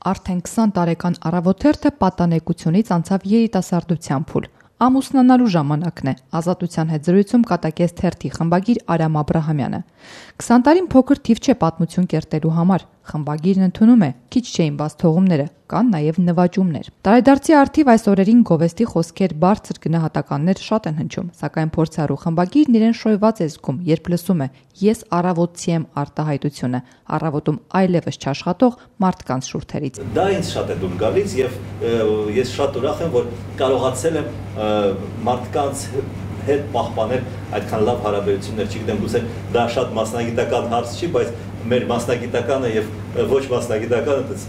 Արդեն 20 տարեկան առավոտերթը պատանեկությունից անցավ երիտասարդության փուլ։ Ամուսնանալու ժամանակն է, Ազատության հետ զրույցում կատակեց թերթի խմբագիր Արամ Աբրահամյանը։ 20 տարին փոքր թիվ չէ պատմություն կերտելու համար։ Խմբագիրն ընդունում է, քիչ չէին բաց թողումները, կան նաև նվաճումներ։ Տարեդարձի առթիվ այս օրերին գովեստի խոսքեր, բարձր գնահատականներ շատ են հնչում, սակայն փորձառու խմբագիրն իրեն շոյված է զգում, երբ լսում է «Ես առավոտցի եմ» արտահայտությունը, առավոտում այլևս չաշխատող մարդկանց շուրթերից։ Դա ինձ շատ է դուր գալիս եւ ես շատ ուրախ եմ, որ կարողացել եմ մարդկանց հետ պահպանել այդքան լավ հարաբերություններ, չգիտեմ, գուցե դա շատ մասնագիտական հարց չի, բայց մեր մասնագիտականը եւ ոչ մասնագիտականը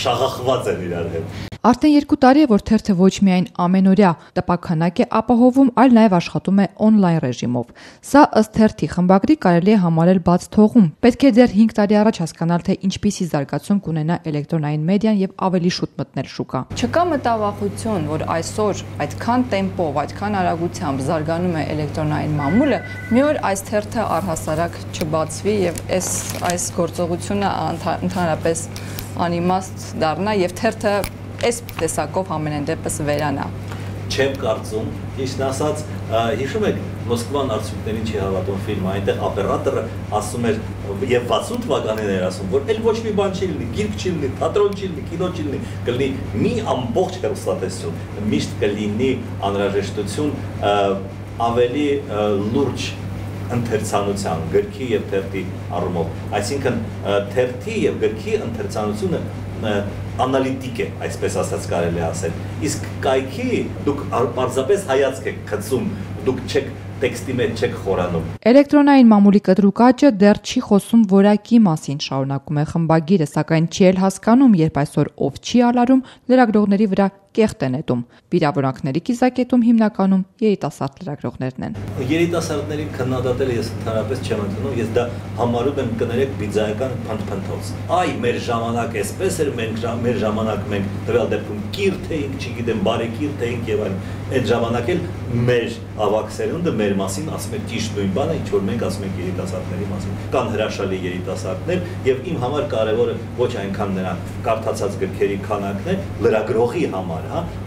շաղախված են իրար հետ։ Արդեն 2 տարի է, որ թերթը ոչ միայն ամենօրյա տպաքանակ է ապահովում, այլ նաև աշխատում է օնլայն ռեժիմով։ Սա ըստ թերթի խմբագրի կարելի է համարել բաց թողում։ Պետք է դեռ 5 տարի առաջ հասկանալ, թե ինչպիսի զարգացում կունենա էլեկտրոնային մեդիան եւ ավելի շուտ մտնել շուկա։ Չկա մտավախություն, որ այսօր այդքան տեմպով, այդքան արագությամբ զարգանում է էլեկտրոնային մամուլը, մի օր այս թերթը առհասարակ չբացվի եւ այս գործողությունը ընդհանրապես անիմաստ դառնա եւ թերթը այս տեսակով ամենայն դեպս վերանա։ Չեմ կարծում, ճիշտն ասած, հիշում եք Մոսկվան արդյունքներին չի հավատում ֆիլմը, այնտեղ օպերատորը ասում էր եւ 60 թվականին էր ասում, որ էլ ոչ մի բան չի լինի, գիրք չի լինի, թատրոն չի լինի, կինո չի լինի, կլինի մի ամբողջ հեռուստատեսություն, միշտ կլինի անհրաժեշտություն ավելի լուրջ ընթերցանության, գրքի եւ թերթի առումով, այսինքն թերթի եւ գրքի ընթերցանությունը անալիտիկ է, այսպես ասած կարելի ասել, իսկ կայքի դուք պարզապես հայացք եք գցում, դուք չեք տեքստի մեջ չեք խորանում։ Էլեկտրոնային մամուլի կտրուկ աճը դեռ չի խոսում որակի մասին, շարունակում է խմբագիրը, սակայն չի էլ հասկանում, երբ այսօր ով չի ալարում, լրագրողների վրա կեղտ է նետում։ Վիրավորանքների կիզակետում հիմնականում երիտասարդ լրագրողներն են։ Երիտասարդներին քննադատել ես ընդհանրապես չեմ ընդունում, ես դա համարում եմ կներեք բիձայական փնթփնթոց։ Այ մեր ժամանակ էսպես էր, մեր ժամանակ մենք տվյալ դեպքում կիրթ էինք, չգիտեմ, բարեկիրթ էինք եւ այլն։ Այդ ժամանակ էլ մեր ավակ սերունդը մեր մասին ասում էր ճիշտ նույն բանը, ինչ որ մենք ասում ենք երիտասարդների մասին։ Կան հրաշալի երիտասարդներ եւ իմ համար կարեւորը ոչ այնքան նրա կարդացած գրքերի քանակն է, լրագրողի համար,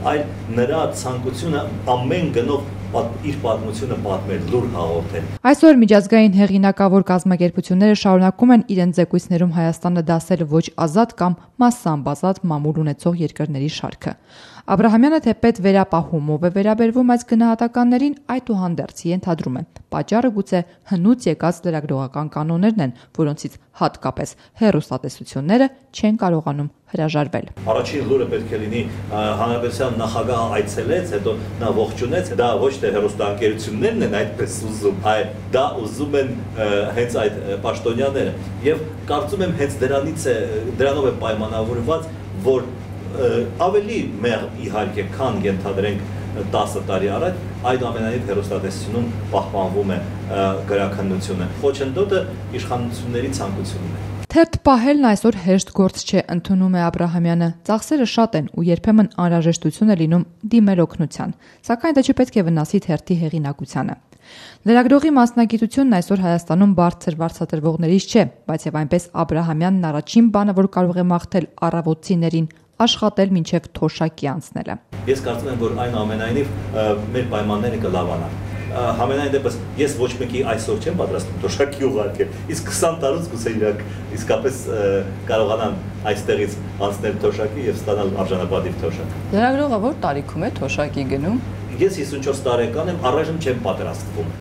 այլ նրա ցանկությունը ամեն գնով իր պատմությունը պատմել, լուր հաղորդել։ Այսօր միջազգային հեղինակավոր կազմակերպությունները շարունակում են իրենց զեկույցներում Հայաստանը դասել ոչ ազատ կամ մասամբ ազատ մամուլ ունեցող երկրների շարքը։ Աբրահամյանը թեպետ վերապահումով է վերաբերվում այս գնահատականներին, այդուհանդերձ ենթադրում է։ Պատճառը գուցե հնուց եկած լրագրողական կանոններն են, որոնցից հատկապես հեռուստատեսությունները չեն կարողանում հրաժարվել։ Առաջին լուրը պետք է լինի հանրապետության նախագահը այցելեց, հետո նա ողջունեց, դա ոչ թե հեռուստաընկերություններն են այդպես ուզում, այլ դա ուզում են հենց այդ պաշտոնյաները։ Եվ կարծում եմ հենց դրանով է պայմանավորված, որ ավելի մեղմ իհարկե քան ենթադրենք 10 տարի առաջ, այնուամենայնիվ հեռուստատեսությունում պահպանվում է գրաքննությունը։ Խոչընդոտը իշխանությունների ցանկությունն է։ Թերթ պահելն այսօր հեշտ գործ չէ, ընդունում է Աբրահամյանը։ Ծախսերը շատ են ու երբեմն անհրաժեշտություն է լինում դիմել օգնության, սակայն դա չպետք է վնասի թերթի հեղինակությանը։ Լրագրողի մասնագիտությունն այսօր Հայաստանում բարձր վարձատրվողներից չէ, բայց եւ այնպես Աբրահամյանն առաջին բանը, որ կարող է մաղթել առավոտցիներին, աշխատել մինչև թոշակի անցնելը։ Ես կարծում եմ, որ այնուամենայնիվ մեր պայմանները կլավանան։ Համենայն դեպս ես ոչ մեկի այսօր չեմ պատրաստում թոշակի ուղարկել, իսկ 20 տարուց գուցե իրենք իսկապես կարողանան այստեղից անցնել թոշակի եւ ստանալ արժանապատիվ թոշակ։ Լրագրողը որ տարիքում է թոշակի գնում։ Ես 54 տարեկան եմ, առայժմ չեմ պատրաստվում։